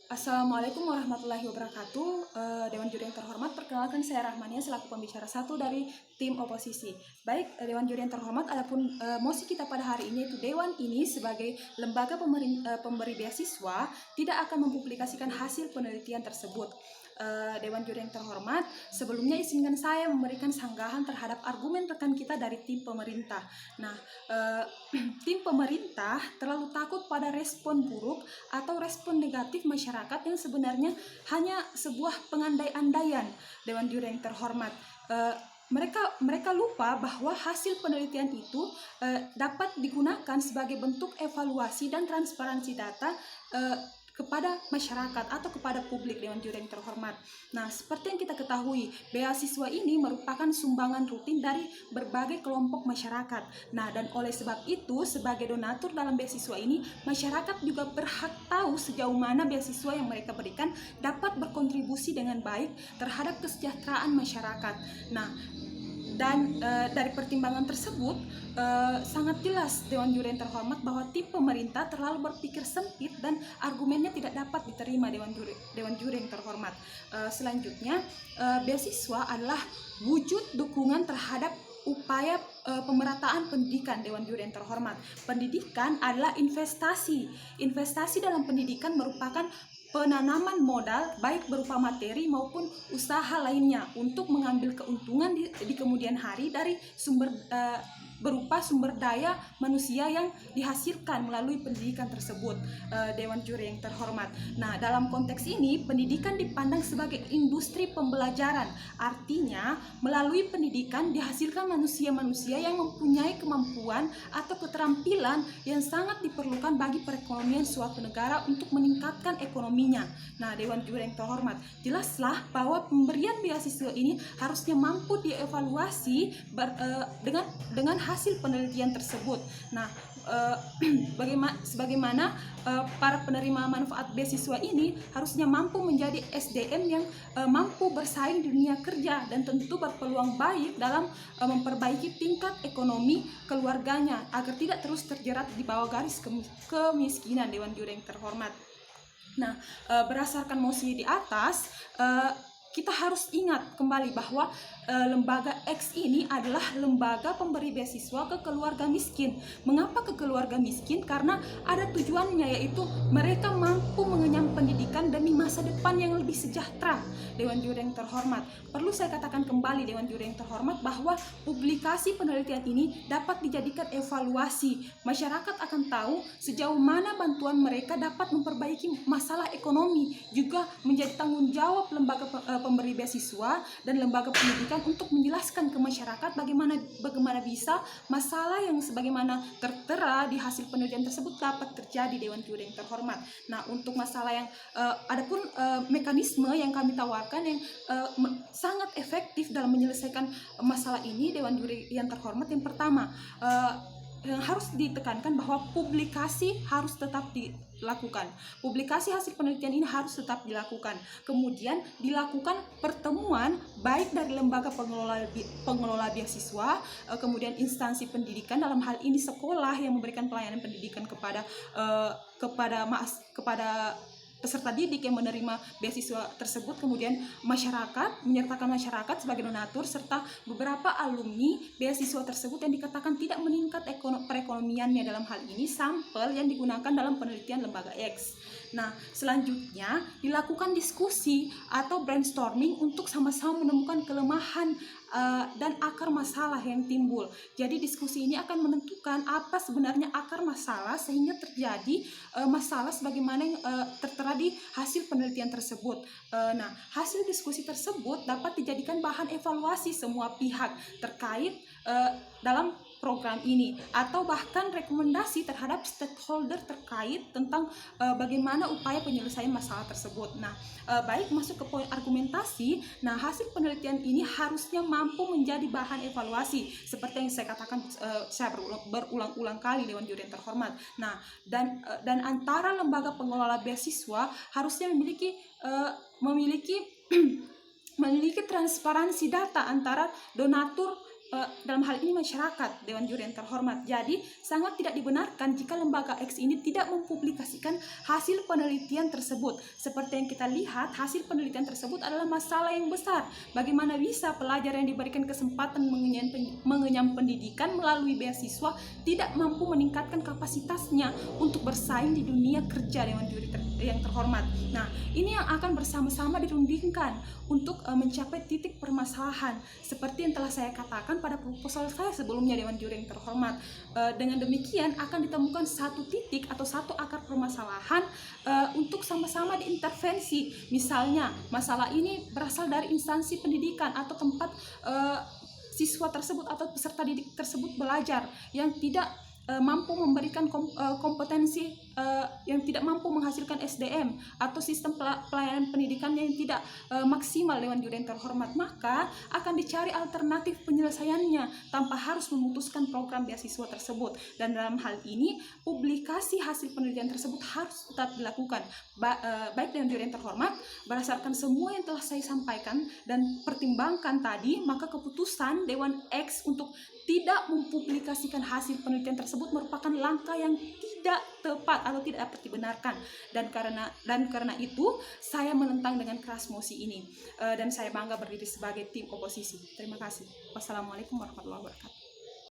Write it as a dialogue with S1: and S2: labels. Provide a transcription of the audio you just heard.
S1: Assalamualaikum warahmatullahi wabarakatuh. Dewan Juri yang terhormat, perkenalkan saya Rahmania selaku pembicara satu dari tim oposisi. Baik, Dewan Juri yang terhormat, adapun mosi kita pada hari ini yaitu Dewan ini sebagai lembaga pemberi beasiswa tidak akan mempublikasikan hasil penelitian tersebut. Dewan Juri yang terhormat, sebelumnya izinkan saya memberikan sanggahan terhadap argumen rekan kita dari tim pemerintah. Nah, tim pemerintah terlalu takut pada respon buruk atau respon negatif masyarakat yang sebenarnya hanya sebuah pengandai-andaian. Dewan Juri yang terhormat, mereka lupa bahwa hasil penelitian itu dapat digunakan sebagai bentuk evaluasi dan transparansi data kepada masyarakat atau kepada publik. Dewan Juri yang terhormat. Nah, seperti yang kita ketahui, beasiswa ini merupakan sumbangan rutin dari berbagai kelompok masyarakat. Nah, dan oleh sebab itu, sebagai donatur dalam beasiswa ini, masyarakat juga berhak tahu sejauh mana beasiswa yang mereka berikan dapat berkontribusi dengan baik terhadap kesejahteraan masyarakat. Nah, dan dari pertimbangan tersebut sangat jelas Dewan Juri yang terhormat bahwa tim pemerintah terlalu berpikir sempit dan argumennya tidak dapat diterima Dewan Juri yang terhormat. Selanjutnya, beasiswa adalah wujud dukungan terhadap upaya pemerataan pendidikan. Dewan Juri yang terhormat, pendidikan adalah investasi. Investasi dalam pendidikan merupakan penanaman modal baik berupa materi maupun usaha lainnya untuk mengambil keuntungan di kemudian hari dari berupa sumber daya manusia yang dihasilkan melalui pendidikan tersebut. Dewan Juri yang terhormat. Nah, dalam konteks ini pendidikan dipandang sebagai industri pembelajaran. Artinya, melalui pendidikan dihasilkan manusia-manusia yang mempunyai kemampuan atau keterampilan yang sangat diperlukan bagi perekonomian suatu negara untuk meningkatkan ekonominya. Nah, Dewan Juri yang terhormat, jelaslah bahwa pemberian beasiswa ini harusnya mampu dievaluasi dengan hasil penelitian tersebut. Nah, sebagaimana para penerima manfaat beasiswa ini harusnya mampu menjadi SDM yang mampu bersaing di dunia kerja dan tentu berpeluang baik dalam memperbaiki tingkat ekonomi keluarganya agar tidak terus terjerat di bawah garis kemiskinan. Dewan Juri yang terhormat. Nah, berdasarkan mosi di atas, kita harus ingat kembali bahwa lembaga X ini adalah lembaga pemberi beasiswa ke keluarga miskin. Mengapa ke keluarga miskin? Karena ada tujuannya, yaitu mereka mampu mengenyam pendidikan demi masa depan yang lebih sejahtera. Dewan Juri yang terhormat, perlu saya katakan kembali Dewan Juri yang terhormat bahwa publikasi penelitian ini dapat dijadikan evaluasi. Masyarakat akan tahu sejauh mana bantuan mereka dapat memperbaiki masalah ekonomi, juga menjadi tanggung jawab lembaga pemberi beasiswa dan lembaga pendidikan untuk menjelaskan ke masyarakat bagaimana bisa masalah yang sebagaimana tertera di hasil penelitian tersebut dapat terjadi. Dewan Juri yang terhormat. Nah, untuk masalah yang adapun mekanisme yang kami tawarkan yang sangat efektif dalam menyelesaikan masalah ini, Dewan Juri yang terhormat, yang pertama yang harus ditekankan bahwa publikasi harus tetap dilakukan. Publikasi hasil penelitian ini harus tetap dilakukan. Kemudian dilakukan pertemuan baik dari lembaga pengelola beasiswa, kemudian instansi pendidikan, dalam hal ini sekolah yang memberikan pelayanan pendidikan kepada peserta didik yang menerima beasiswa tersebut, kemudian masyarakat, menyertakan masyarakat sebagai donatur, serta beberapa alumni beasiswa tersebut yang dikatakan tidak meningkat perekonomiannya, dalam hal ini sampel yang digunakan dalam penelitian lembaga X. Nah, selanjutnya dilakukan diskusi atau brainstorming untuk sama-sama menemukan kelemahan dan akar masalah yang timbul. Jadi diskusi ini akan menentukan apa sebenarnya akar masalah sehingga terjadi masalah sebagaimana yang tertera di hasil penelitian tersebut. Nah, hasil diskusi tersebut dapat dijadikan bahan evaluasi semua pihak terkait dalam program ini, atau bahkan rekomendasi terhadap stakeholder terkait tentang bagaimana upaya penyelesaian masalah tersebut. Nah, baik masuk ke poin argumentasi. Nah, hasil penelitian ini harusnya mampu menjadi bahan evaluasi seperti yang saya katakan, saya berulang-ulang kali Dewan Juri yang terhormat. Nah, dan antara lembaga pengelola beasiswa harusnya memiliki memiliki transparansi data antara donatur dalam hal ini masyarakat, Dewan Juri yang terhormat. Jadi sangat tidak dibenarkan jika lembaga X ini tidak mempublikasikan hasil penelitian tersebut. Seperti yang kita lihat, hasil penelitian tersebut adalah masalah yang besar. Bagaimana bisa pelajar yang diberikan kesempatan mengenyam pendidikan melalui beasiswa tidak mampu meningkatkan kapasitasnya untuk bersaing di dunia kerja, Dewan Juri yang terhormat. Nah, ini yang akan bersama-sama dirundingkan untuk mencapai titik permasalahan seperti yang telah saya katakan pada proposal saya sebelumnya, Dewan Juri yang terhormat. Dengan demikian akan ditemukan satu titik atau satu akar permasalahan untuk sama-sama diintervensi. Misalnya masalah ini berasal dari instansi pendidikan atau tempat siswa tersebut atau peserta didik tersebut belajar yang tidak mampu memberikan kompetensi, yang tidak mampu menghasilkan SDM atau sistem pelayanan pendidikan yang tidak maksimal, Dewan Juri yang terhormat, maka akan dicari alternatif penyelesaiannya tanpa harus memutuskan program beasiswa tersebut. Dan dalam hal ini publikasi hasil penelitian tersebut harus tetap dilakukan. Baik, Dewan Juri yang terhormat, berdasarkan semua yang telah saya sampaikan dan pertimbangkan tadi, maka keputusan Dewan X untuk tidak mempublikasikan hasil penelitian tersebut merupakan langkah yang tidak tepat atau tidak dapat dibenarkan, dan karena itu saya menentang dengan keras mosi ini, dan saya bangga berdiri sebagai tim oposisi. Terima kasih. Wassalamualaikum warahmatullahi wabarakatuh.